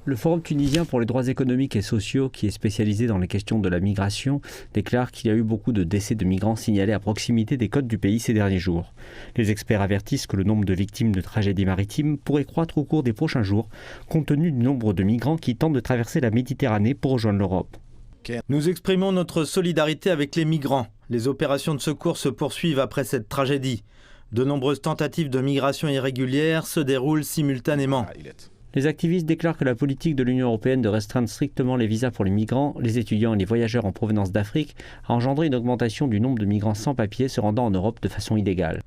Le Forum tunisien pour les droits économiques et sociaux, qui est spécialisé dans les questions de la migration, déclare qu'il y a eu beaucoup de décès de migrants signalés à proximité des côtes du pays ces derniers jours. Les experts avertissent que le nombre de victimes de tragédies maritimes pourrait croître au cours des prochains jours, compte tenu du nombre de migrants qui tentent de traverser la Méditerranée pour rejoindre l'Europe. Nous exprimons notre solidarité avec les migrants. Les opérations de secours se poursuivent après cette tragédie. De nombreuses tentatives de migration irrégulière se déroulent simultanément. Les activistes déclarent que la politique de l'Union européenne de restreindre strictement les visas pour les migrants, les étudiants et les voyageurs en provenance d'Afrique a engendré une augmentation du nombre de migrants sans papier se rendant en Europe de façon illégale.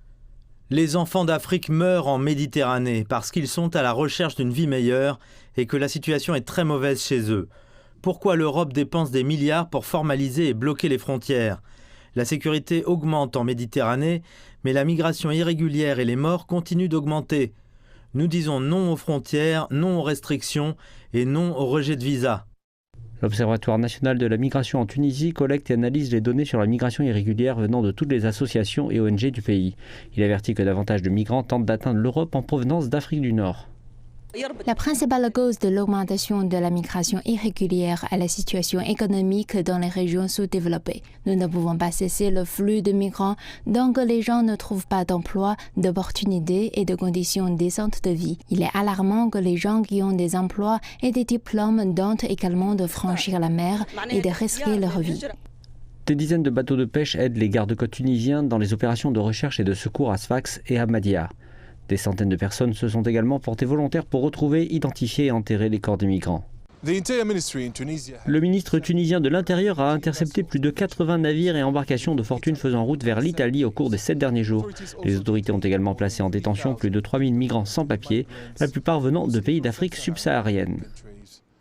Les enfants d'Afrique meurent en Méditerranée parce qu'ils sont à la recherche d'une vie meilleure et que la situation est très mauvaise chez eux. Pourquoi l'Europe dépense des milliards pour formaliser et bloquer les frontières ? La sécurité augmente en Méditerranée, mais la migration irrégulière et les morts continuent d'augmenter. Nous disons non aux frontières, non aux restrictions et non au rejet de visas. L'Observatoire national de la migration en Tunisie collecte et analyse les données sur la migration irrégulière venant de toutes les associations et ONG du pays. Il avertit que davantage de migrants tentent d'atteindre l'Europe en provenance d'Afrique du Nord. La principale cause de l'augmentation de la migration irrégulière est la situation économique dans les régions sous-développées. Nous ne pouvons pas cesser le flux de migrants, donc les gens ne trouvent pas d'emploi, d'opportunités et de conditions décentes de vie. Il est alarmant que les gens qui ont des emplois et des diplômes tentent également de franchir la mer et de risquer leur vie. Des dizaines de bateaux de pêche aident les gardes-côtes tunisiens dans les opérations de recherche et de secours à Sfax et à Mahdia. Des centaines de personnes se sont également portées volontaires pour retrouver, identifier et enterrer les corps des migrants. Le ministre tunisien de l'Intérieur a intercepté plus de 80 navires et embarcations de fortune faisant route vers l'Italie au cours des 7 derniers jours. Les autorités ont également placé en détention plus de 3000 migrants sans papier, la plupart venant de pays d'Afrique subsaharienne.